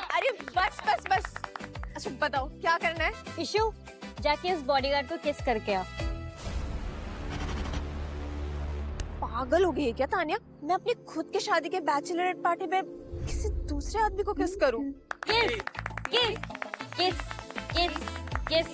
अरे बस बस बस। अच्छा बताओ क्या करना है? इशू, जाके इस बॉडीगार्ड को किस करके आ। पागल हो गई है क्या तानिया? मैं अपनी खुद के शादी के बैचलरेट पार्टी में किसी दूसरे आदमी को किस करूं? किस किस किस किस किस।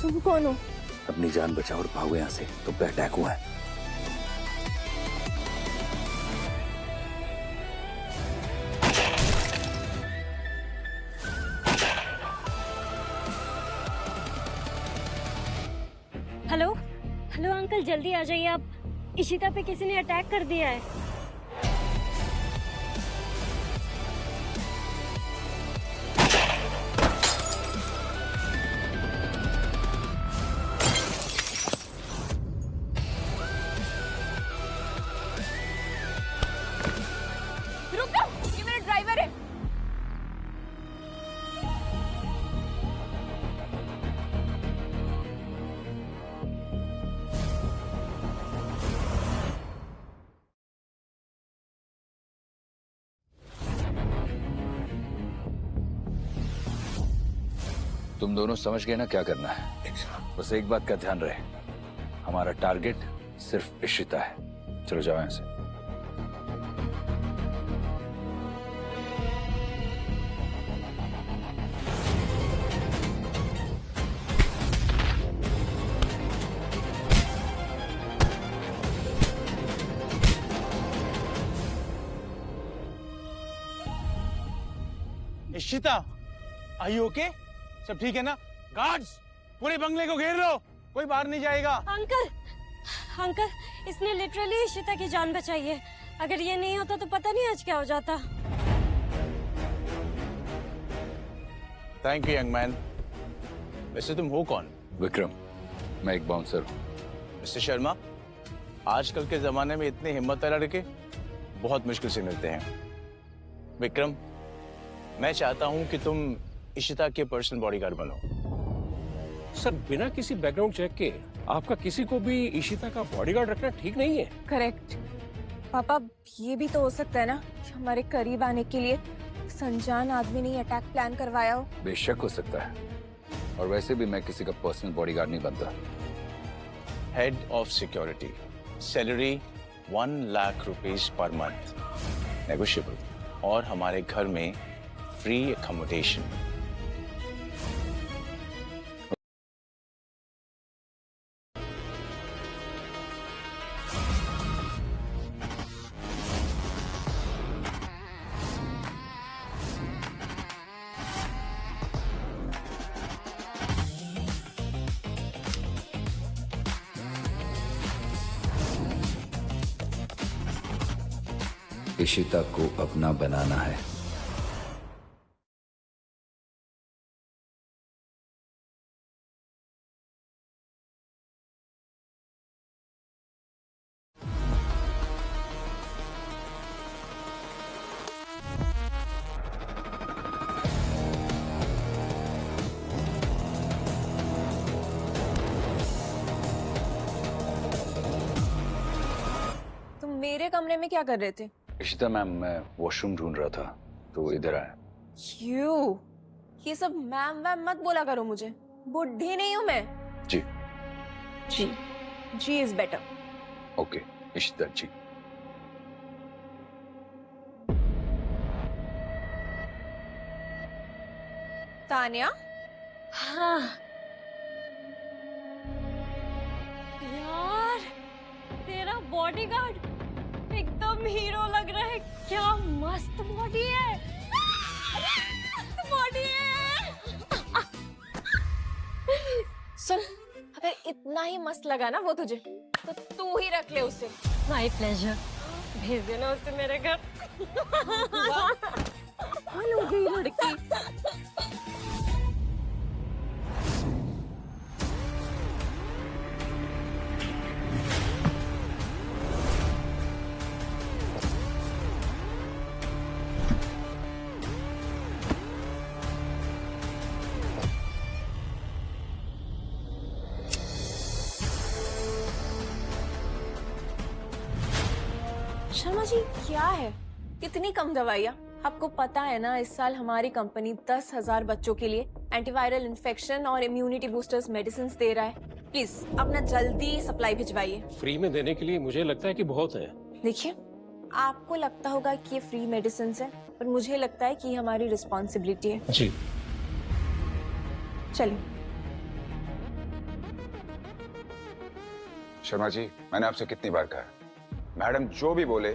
तुम कौन हो? अपनी जान बचाओ और भागो यहाँ से, तुम पे अटैक हुआ है। हेलो हेलो अंकल, जल्दी आ जाइए आप। इशिता पे किसी ने अटैक कर दिया है। रुको, ये मेरा ड्राइवर है। तुम दोनों समझ गए ना क्या करना है? बस एक बात का ध्यान रहे, हमारा टारगेट सिर्फ इशिता है। चलो जाओ यहाँ से। Ishita, are you okay? सब ठीक है ना? गार्ड्स, पूरे बंगले को घेर लो, कोई बाहर नहीं जाएगा। अंकल अंकल, इसने लिटरली इशिता की जान बचाई है। अगर ये नहीं होता तो पता नहीं आज क्या हो जाता। Thank you young man. वैसे तुम हो कौन? विक्रम, मैं एक बाउंसर हूँ। मिस्टर शर्मा, आजकल के जमाने में इतने हिम्मत वाले लड़के बहुत मुश्किल से मिलते हैं। विक्रम, मैं चाहता हूं कि तुम इशिता के पर्सनल बॉडीगार्ड बनो। सर, बिना किसी बैकग्राउंड चेक के आपका किसी को भी इशिता का बॉडीगार्ड रखना ठीक नहीं है। करेक्ट पापा, ये भी तो हो सकता है ना कि हमारे करीब आने के लिए अनजान आदमी ने अटैक प्लान करवाया हो। बेशक हो सकता है, और वैसे भी मैं किसी का पर्सनल बॉडीगार्ड नहीं बनता। Head of security, salary 1 lakh rupees per month, negotiable, और हमारे घर में फ्री अकोमोडेशन। इशिता को अपना बनाना है। तुम मेरे कमरे में क्या कर रहे थे? इशिता मैम, मैं वॉशरूम ढूंढ रहा था तो इधर आया। क्यों? ये सब मैम वैम मत बोला करो मुझे, बुढ़ी नहीं हूं मैं। जी जी, जी इज बेटर। ओके इशिता जी। तानिया, हाँ यार, तेरा बॉडीगार्ड एकदम हीरो लग रहा है। क्या मस्त बॉडी है। बॉडी है। सुन, अगर इतना ही मस्त लगा ना वो तुझे, तो तू ही रख ले उसे। My pleasure. भेज देना उसे मेरे घर। पागल हो गई लड़की। शर्मा जी क्या है इतनी कम दवाइयाँ? आपको पता है ना इस साल हमारी कंपनी 10,000 बच्चों के लिए एंटीवायरल इन्फेक्शन और इम्यूनिटी बूस्टर्स मेडिसिन दे रहा है। प्लीज अपना जल्दी सप्लाई भिजवाइए। फ्री में देने के लिए मुझे लगता है कि बहुत है। देखिए आपको लगता होगा कि ये फ्री मेडिसिन है, पर मुझे लगता है कि ये हमारी रिस्पॉन्सिबिलिटी है। जी। चलिए। शर्मा जी, मैंने आपसे कितनी बार कहा, मैडम जो भी बोले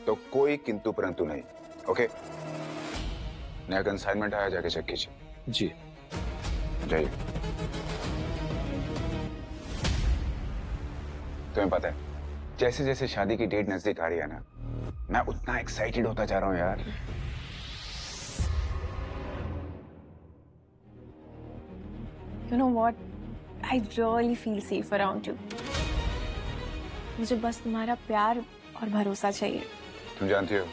तो कोई किंतु परंतु नहीं। ओके, नया कंसाइनमेंट आया, जाके चेक कीजिए। जी जाइए। तुम्हें पता है जैसे जैसे शादी की डेट नजदीक आ रही है ना, मैं उतना एक्साइटेड होता जा रहा हूं यार। You know what? I really feel safe around you. मुझे बस तुम्हारा प्यार और भरोसा चाहिए। तुम जानती हो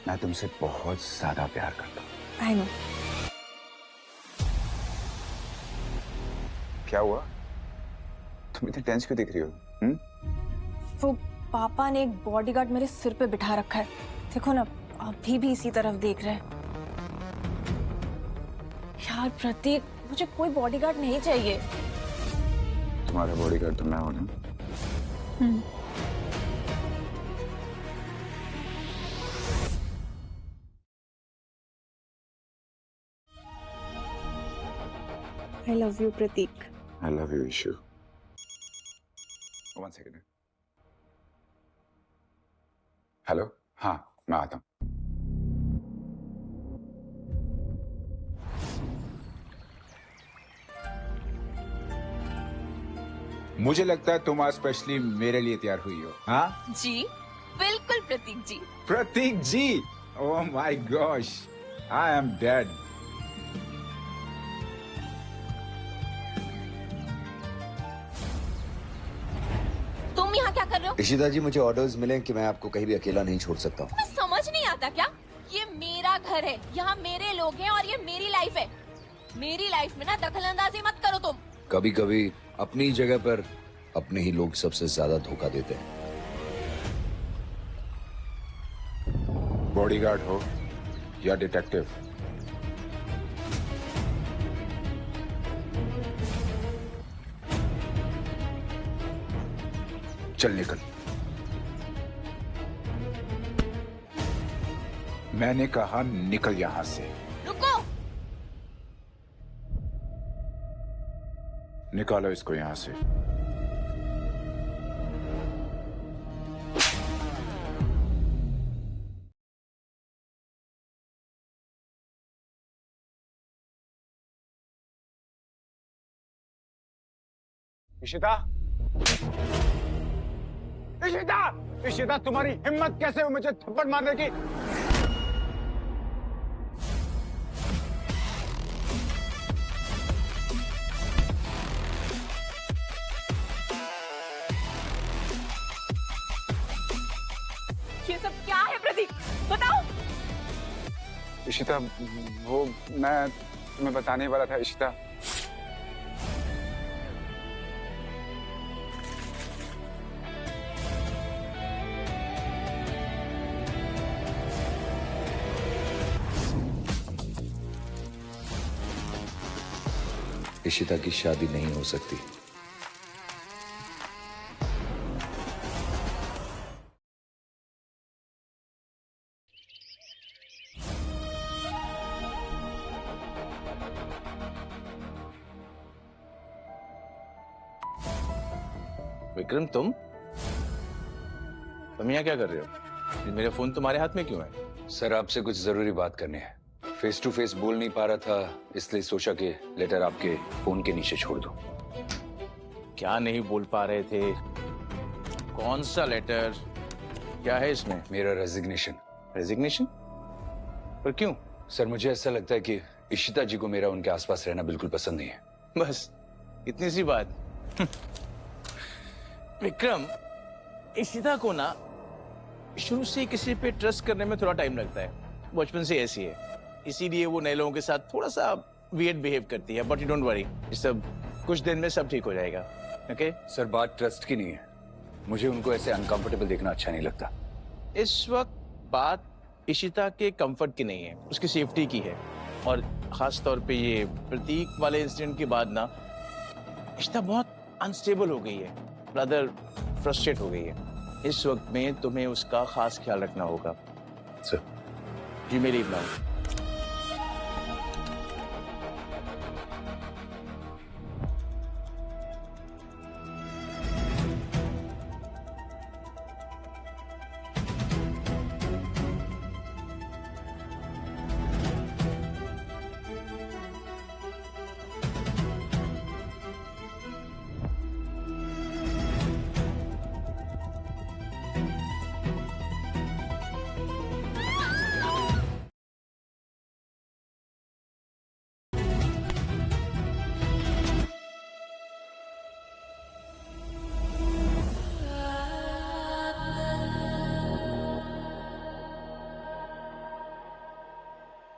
मैं तुमसे बहुत ज्यादा प्यार करता हूँ। I know. क्या हुआ? तुम इतनी टेंस क्यों दिख रही हो? वो पापा ने एक बॉडीगार्ड मेरे सिर पे बिठा रखा है। देखो ना अभी भी इसी तरफ देख रहे हैं। यार प्रतीक, मुझे कोई बॉडीगार्ड नहीं चाहिए। तुम्हारा बॉडीगार्ड तो मैं हूं ना। I love you Prateek. I love you, Ishu. One second. Hello, हाँ मैं आता हूँ। मुझे लगता है तुम आज स्पेशली मेरे लिए तैयार हुई हो। हाँ जी बिल्कुल Prateek ji. Prateek ji, oh my gosh, I am dead. तुम यहाँ क्या कर रहे हो? इशिता जी, मुझे ऑर्डर्स मिले कि मैं आपको कहीं भी अकेला नहीं छोड़ सकता हूँ। तुम्हें समझ नहीं आता क्या? ये मेरा घर है, यहाँ मेरे लोग हैं और ये मेरी लाइफ है। मेरी लाइफ में ना दखलंदाजी मत करो तुम। कभी कभी अपनी जगह पर अपने ही लोग सबसे ज्यादा धोखा देते हैं। बॉडीगार्ड हो या डिटेक्टिव, चल निकल। मैंने कहा निकल यहां से। रुको। निकालो इसको यहां से। इशिता, इशिता, इशिता, तुम्हारी हिम्मत कैसे हुई मुझे थप्पड़ मारने की? ये सब क्या है प्रतीक? बताओ। इशिता, वो मैं तुम्हें बताने वाला था। इशिता, इशिता की शादी नहीं हो सकती। विक्रम, तुम यहाँ क्या कर रहे हो? मेरा फोन तुम्हारे हाथ में क्यों है? सर आपसे कुछ जरूरी बात करनी है। फेस टू फेस बोल नहीं पा रहा था, इसलिए सोचा कि लेटर आपके फोन के नीचे छोड़ दूं। क्या नहीं बोल पा रहे थे? कौन सा लेटर? क्या है इसमें? मेरा रेजिग्नेशन। रेजिग्नेशन? पर क्यों? सर मुझे ऐसा लगता है कि इशिता जी को मेरा उनके आसपास रहना बिल्कुल पसंद नहीं है। बस इतनी सी बात? विक्रम, इशिता को ना शुरू से किसी पे ट्रस्ट करने में थोड़ा टाइम लगता है। बचपन से ऐसी है, इसीलिए वो नए लोगों के साथ थोड़ा सा वियर्ड बिहेव करती है। बट यू डोंट वरी, सब कुछ दिन में सब ठीक हो जाएगा। ओके? सर बात ट्रस्ट की नहीं है, मुझे उनको ऐसे अनकंफर्टेबल देखना अच्छा नहीं लगता। इस वक्त बात इशिता के कंफर्ट की नहीं है, उसकी सेफ्टी की है। और खास तौर पे ये प्रतीक वाले इंसिडेंट के बाद ना इशिता बहुत अनस्टेबल हो गई है, रादर फ्रस्ट्रेट हो गई है। इस वक्त में तुम्हें उसका खास ख्याल रखना होगा। सर जी मेरी इब्राहिम।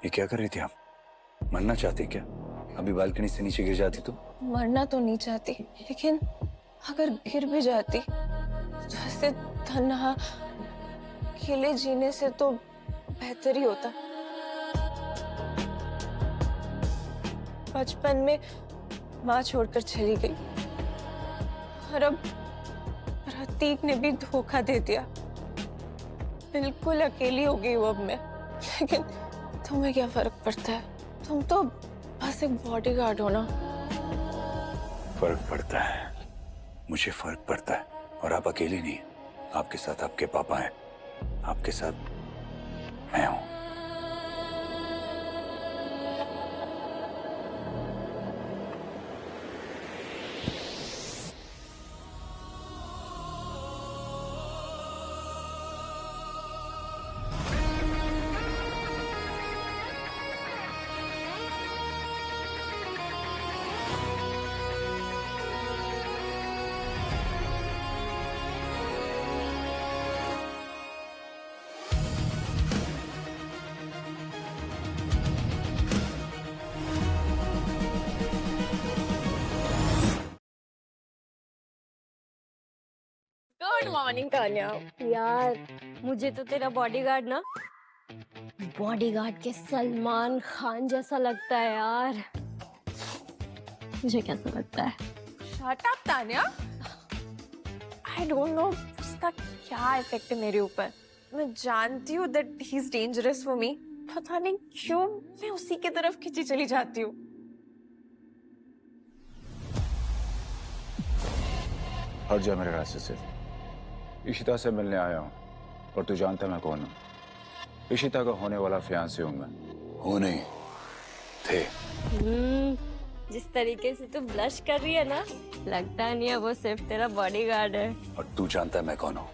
ये क्या कर रही थी आप? मरना चाहती क्या? अभी बालकनी से नीचे गिर जाती तो? मरना तो नहीं चाहती, लेकिन अगर गिर भी जाती तो ऐसे तन्हा अकेले जीने से तो बेहतर ही होता। बचपन में माँ छोड़कर चली गई और अब प्रतीक ने भी धोखा दे दिया। बिल्कुल अकेली हो गई हूँ अब मैं। लेकिन तुम्हें क्या फर्क पड़ता है? तुम तो बस एक बॉडीगार्ड हो ना। फर्क पड़ता है, मुझे फर्क पड़ता है। और आप अकेली नहीं, आपके साथ आपके पापा हैं, आपके साथ मैं हूं। Good morning Tanya. यार मुझे तो तेरा बॉडीगार्ड ना बॉडीगार्ड के सलमान खान जैसा लगता है यार। मुझे कैसा लगता है? Shut up Tanya. I don't no उसका क्या इफेक्ट है मेरे ऊपर। मैं जानती हूँ that he is dangerous for me. पता नहीं क्यों मैं उसी की तरफ खींची चली जाती हूँ। हट जा मेरे रास्ते से। इशिता से मिलने आया हूँ और तू जानता मैं कौन हूँ? इशिता का होने वाला फियांसे हूँ मैं। हो नहीं थे। जिस तरीके से तू ब्लश कर रही है ना, लगता नहीं है वो सिर्फ तेरा बॉडीगार्ड है। और तू जानता है मैं कौन हूँ?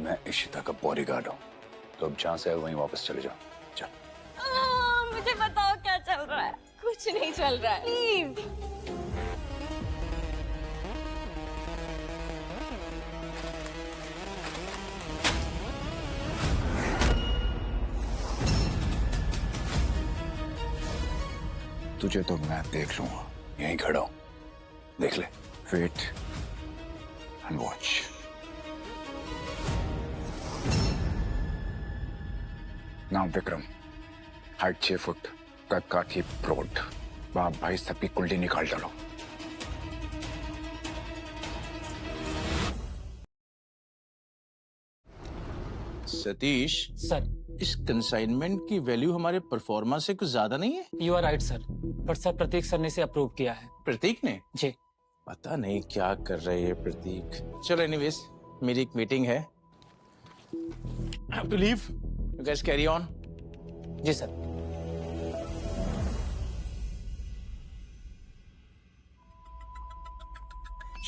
मैं इशिता का बॉडीगार्ड हूँ। तो अब जहाँ से आए वहीं वापस चले जाओ। चल। मुझे बताओ क्या चल रहा है? कुछ नहीं चल रहा है। प्लीज। तुझे तो मैं देख लूंगा। यहीं खड़ा हूँ, देख ले। Wait and watch. नाम विक्रम, हाइट 6 फुट, कद काठी ब्रॉड। बाप भाई सबकी कुंडली निकाल डालो। सतीश सर, इस कंसाइनमेंट की वैल्यू हमारे परफॉर्मा से कुछ ज्यादा नहीं है? You are right sir, but sir Prateek sir ने इसे अप्रूव किया है। प्रतीक ने? जी। पता नहीं क्या कर रहे हैं प्रतीक। चलो एनीवेज, मेरी एक मीटिंग है। I have to leave. You guys carry on. जी सर।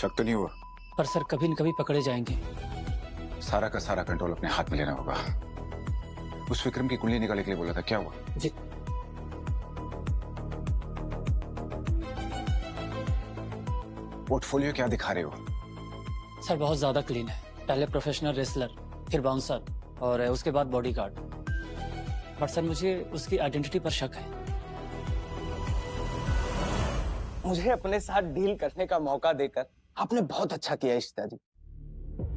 शक तो नहीं हुआ? पर सर कभी न कभी पकड़े जाएंगे। सारा का सारा कंट्रोल अपने हाथ में लेना होगा। उस विक्रम की कुंडली निकालने के लिए बोला था, क्या हुआ? जी। पोर्टफोलियो क्या दिखा रहे हो? सर बहुत ज्यादा क्लीन है। पहले प्रोफेशनल रेसलर, फिर बाउंसर और उसके बाद बॉडीगार्ड। बट सर मुझे उसकी आइडेंटिटी पर शक है। मुझे अपने साथ डील करने का मौका देकर आपने बहुत अच्छा किया इशिता जी।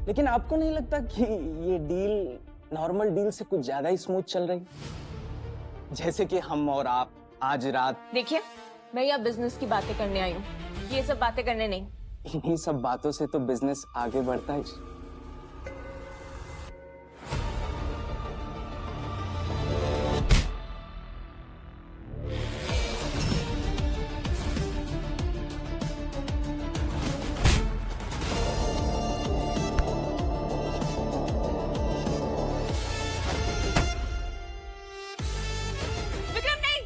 लेकिन आपको नहीं लगता कि ये डील नॉर्मल डील से कुछ ज्यादा ही स्मूथ चल रही, जैसे कि हम और आप आज रात। देखिए, मैं यहाँ बिजनेस की बातें करने आई हूँ, ये सब बातें करने नहीं। इन्हीं सब बातों से तो बिजनेस आगे बढ़ता है। विक्रम नहीं।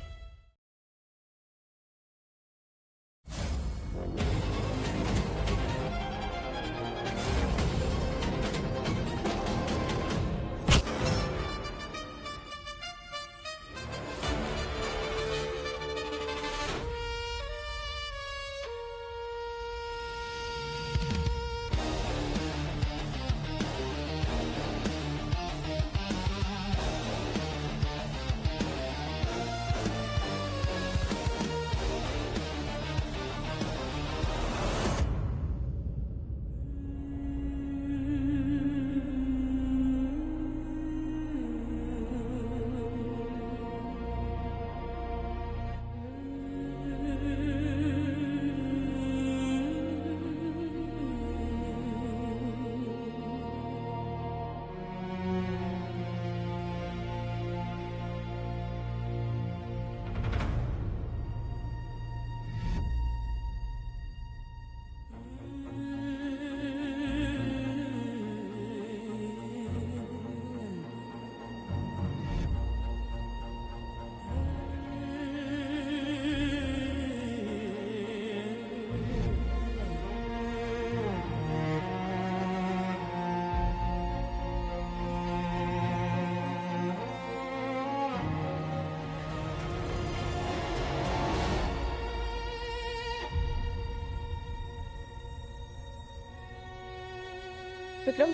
विक्रम,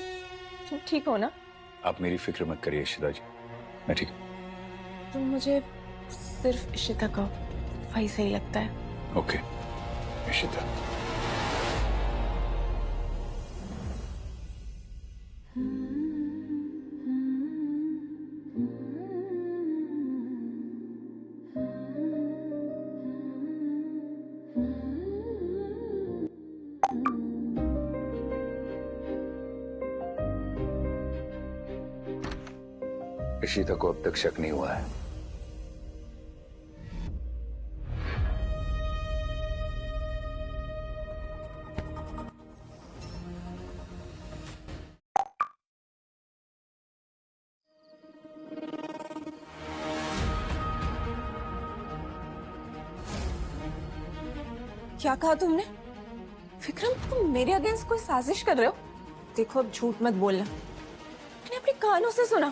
तुम ठीक हो ना? आप मेरी फिक्र मत करिए इशिता जी, मैं ठीक हूँ। तुम मुझे सिर्फ इशिता का वही सही लगता है। ओके इशिता। इशिता को अब तक शक नहीं हुआ है। क्या कहा तुमने? विक्रम, तुम मेरे अगेंस्ट कोई साजिश कर रहे हो? देखो, अब झूठ मत बोलना। मैंने अपने कानों से सुना,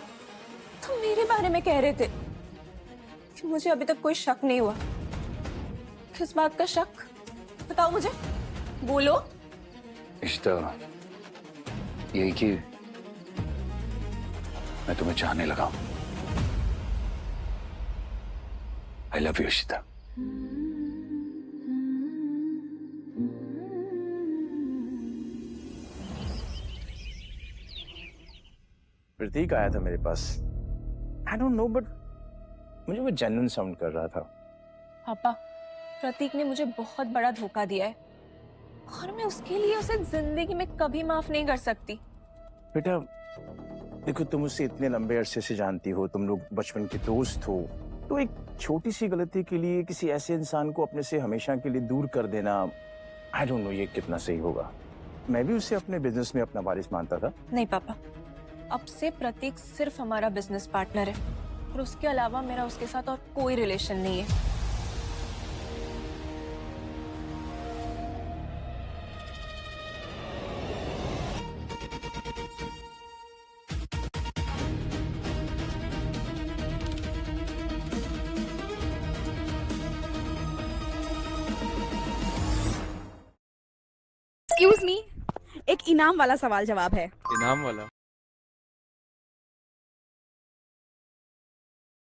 तुम मेरे बारे में कह रहे थे कि मुझे अभी तक कोई शक नहीं हुआ। किस बात का शक? बताओ मुझे, बोलो। इशिता, यही कि मैं तुम्हें चाहने लगा हूं। I love you Ishita. Prateek आया था मेरे पास। आई डोंट नो, बट मुझे वो जेन्युइन साउंड कर रहा था। पापा, प्रतीक ने मुझे बहुत बड़ा धोखा दिया है और मैं उसके लिए उसे जिंदगी में कभी माफ नहीं कर सकती। बेटा देखो, तुम उससे इतने लंबे अरसे से जानती हो, तुम लोग बचपन के दोस्त हो, तो एक छोटी सी गलती के लिए किसी ऐसे इंसान को अपने से हमेशा के लिए दूर कर देना, आई डोंट नो ये कितना सही होगा। मैं भी उसे अपने बिजनेस में अपना वारिस मानता था। नहीं पापा, अब से प्रतीक सिर्फ हमारा बिजनेस पार्टनर है और उसके अलावा मेरा उसके साथ और कोई रिलेशन नहीं है। एक्सक्यूज मी, एक इनाम वाला सवाल जवाब है। इनाम वाला?